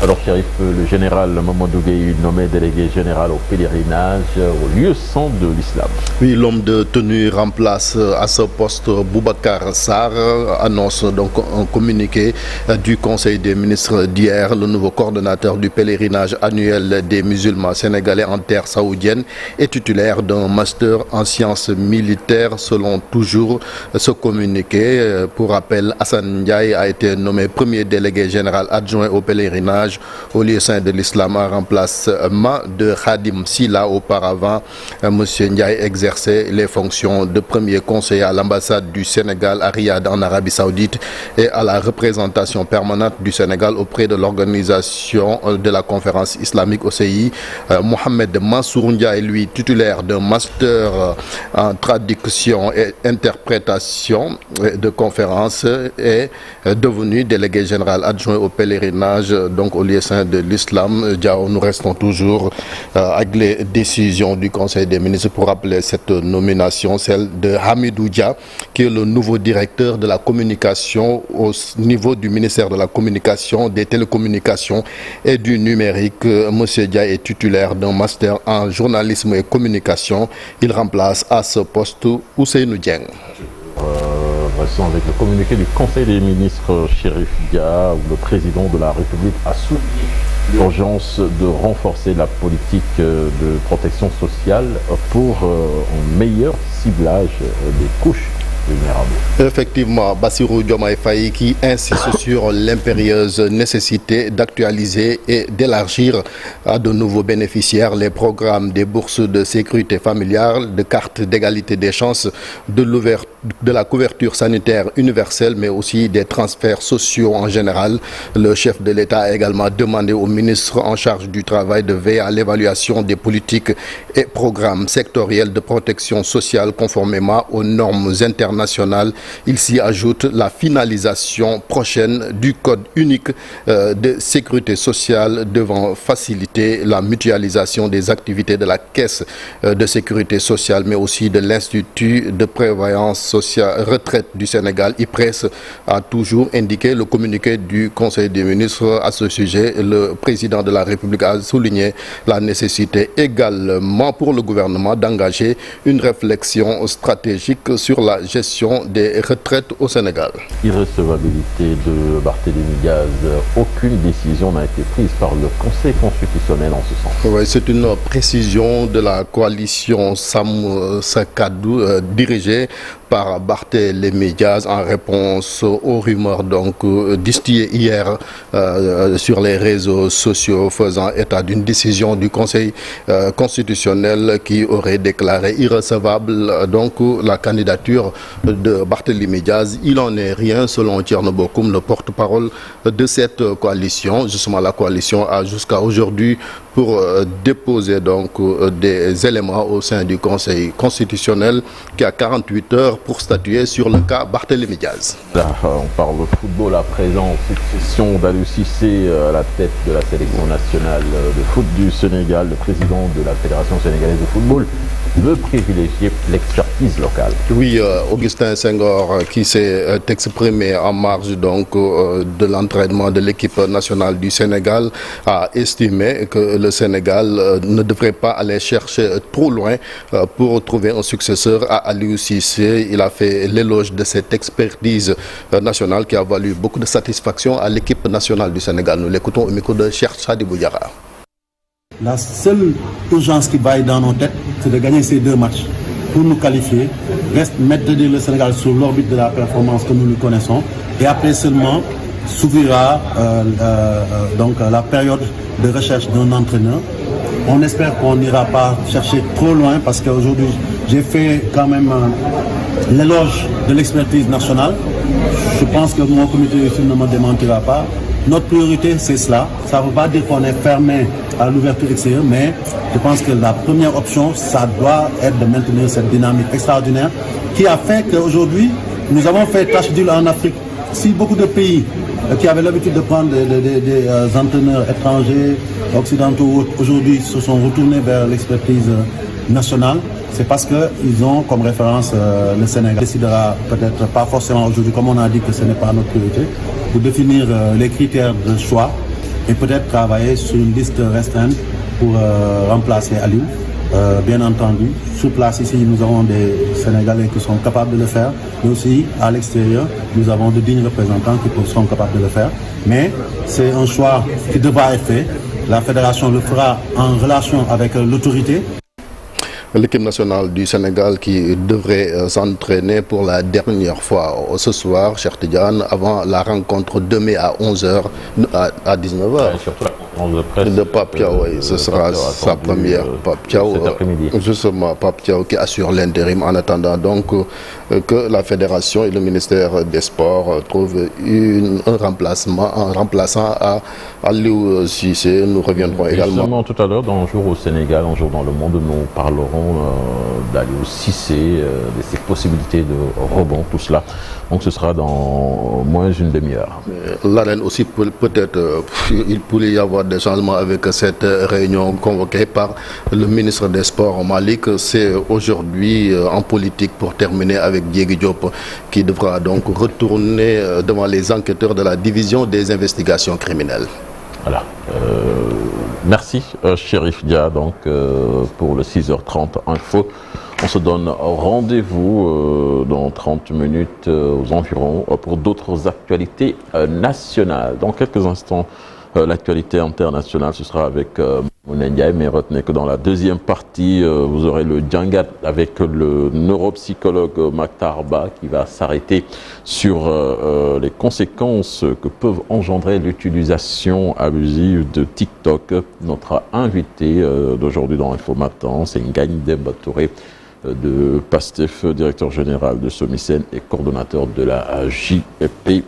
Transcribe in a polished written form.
Alors Chérif, le général Mamadou Gueye nommé délégué général au pèlerinage au lieu saint de l'islam. Oui, l'homme de tenue remplace à ce poste Boubacar Sarr, annonce donc un communiqué du Conseil des ministres d'hier. Le nouveau coordonnateur du pèlerinage annuel des musulmans sénégalais en terre saoudienne est titulaire d'un master en sciences militaires selon toujours ce communiqué. Pour rappel, Hassan Ndiaye a été nommé premier délégué général adjoint au pèlerinage au lieu saint de l'islam en remplacement de Khadim Silla. Auparavant, M. Ndiaye exerçait les fonctions de premier conseiller à l'ambassade du Sénégal à Riyad en Arabie Saoudite et à la représentation permanente du Sénégal auprès de l'organisation de la conférence islamique OCI. Mohamed Mansour Ndiaye, lui, titulaire d'un master en traduction et interprétation de conférences, est devenu délégué général adjoint au pèlerinage, donc au lieu saint de l'islam. Nous restons toujours avec les décisions du Conseil des ministres pour rappeler cette nomination, celle de Hamidou Dia, qui est le nouveau directeur de la communication au niveau du ministère de la Communication, des télécommunications et du numérique. Monsieur Dia est titulaire d'un master en journalisme et communication. Il remplace à ce poste Ousseynou Dieng. Avec le communiqué du Conseil des ministres Chérif Dia, où le président de la République a souligné l'urgence de renforcer la politique de protection sociale pour un meilleur ciblage des couches vulnérables. Effectivement, Bassirou Diomaye Faye qui insiste sur l'impérieuse nécessité d'actualiser et d'élargir à de nouveaux bénéficiaires les programmes des bourses de sécurité familiale, de cartes d'égalité des chances, de la couverture sanitaire universelle, mais aussi des transferts sociaux en général. Le chef de l'État a également demandé au ministre en charge du travail de veiller à l'évaluation des politiques et programmes sectoriels de protection sociale conformément aux normes internationales. Il s'y ajoute la finalisation prochaine du code unique de sécurité sociale devant faciliter la mutualisation des activités de la caisse de sécurité sociale, mais aussi de l'Institut de prévoyance sociale retraite du Sénégal. IPRES a toujours indiqué le communiqué du Conseil des ministres à ce sujet. Le président de la République a souligné la nécessité également pour le gouvernement d'engager une réflexion stratégique sur la gestion des retraites au Sénégal. Irrecevabilité de Barthélémy Diaz. Aucune décision n'a été prise par le Conseil constitutionnel en ce sens. Oui, c'est une précision de la coalition Sam Sakadou dirigée par Barthélémy Diaz en réponse aux rumeurs distillées hier sur les réseaux sociaux faisant état d'une décision du Conseil constitutionnel qui aurait déclaré irrecevable la candidature de Barthélémy Diaz. Il n'en est rien selon Thierno Bokoum, le porte-parole de cette coalition. Justement, la coalition a jusqu'à aujourd'hui pour déposer des éléments au sein du Conseil constitutionnel qui a 48 heures pour statuer sur le cas Barthélémy Diaz. Là, on parle de football à présent. Succession d'Aliou Cissé à la tête de la sélection nationale de foot du Sénégal. Le président de la Fédération sénégalaise de football veut privilégier l'expertise locale. Oui, Augustin Senghor qui s'est exprimé en marge de l'entraînement de l'équipe nationale du Sénégal a estimé que le Sénégal ne devrait pas aller chercher trop loin pour trouver un successeur à Aliou Cissé. Il a fait l'éloge de cette expertise nationale qui a valu beaucoup de satisfaction à l'équipe nationale du Sénégal. Nous l'écoutons au micro de Cheikh Sadibou Diarra. La seule urgence qui vaille dans nos têtes, c'est de gagner ces deux matchs pour nous qualifier, mettre le Sénégal sur l'orbite de la performance que nous lui connaissons, et après seulement s'ouvrira la période de recherche d'un entraîneur. On espère qu'on n'ira pas chercher trop loin parce qu'aujourd'hui j'ai fait quand même l'éloge de l'expertise nationale. Je pense que mon comité ne me démentira pas. Notre priorité, c'est cela. Ça ne veut pas dire qu'on est fermé à l'ouverture extérieure, mais je pense que la première option, ça doit être de maintenir cette dynamique extraordinaire qui a fait qu'aujourd'hui, nous avons fait tâche d'huile en Afrique. Si beaucoup de pays qui avaient l'habitude de prendre des entraîneurs étrangers, occidentaux, aujourd'hui se sont retournés vers l'expertise nationale, c'est parce qu'ils ont comme référence le Sénégal. On décidera peut-être pas forcément aujourd'hui, comme on a dit que ce n'est pas notre priorité, pour définir les critères de choix et peut-être travailler sur une liste restreinte pour remplacer Aliou. Bien entendu, sur place ici, nous avons des Sénégalais qui sont capables de le faire, mais aussi à l'extérieur, nous avons de dignes représentants qui sont capables de le faire. Mais c'est un choix qui devra être fait. La fédération le fera en relation avec l'autorité. L'équipe nationale du Sénégal qui devrait s'entraîner pour la dernière fois ce soir, Cheikh Tidiane, avant la rencontre de mai à 11h, à 19h. Ouais, surtout la conférence de presse de Pape Thiaw, oui, ce sera sa première. Pape Thiaw, justement, Pape Thiaw qui assure l'intérim en attendant donc que la fédération et le ministère des Sports trouvent un remplaçant à Aliou Cissé. Nous reviendrons également. Justement, tout à l'heure, dans Un jour au Sénégal, Un jour dans le monde, nous parlerons d'Aliou Cissé, de ses possibilités de rebond, tout cela. Donc ce sera dans moins d'une demi-heure. L'arène aussi, peut-être, il pourrait y avoir des changements avec cette réunion convoquée par le ministre des Sports Malick. C'est aujourd'hui en politique pour terminer avec Diégui Diop qui devra donc retourner devant les enquêteurs de la division des investigations criminelles. Voilà. Merci Chérif Dia donc pour le 6h30 info. On se donne rendez-vous dans 30 minutes aux environs pour d'autres actualités nationales. Dans quelques instants, l'actualité internationale, ce sera avec Mounen Ndiaye, mais retenez que dans la deuxième partie, vous aurez le Djangat avec le neuropsychologue Maktarba qui va s'arrêter sur les conséquences que peuvent engendrer l'utilisation abusive de TikTok. Notre invité d'aujourd'hui dans Info Matin, c'est Ngagne Demba Touré de PASTEF, directeur général de SOMISEN et coordonnateur de la JP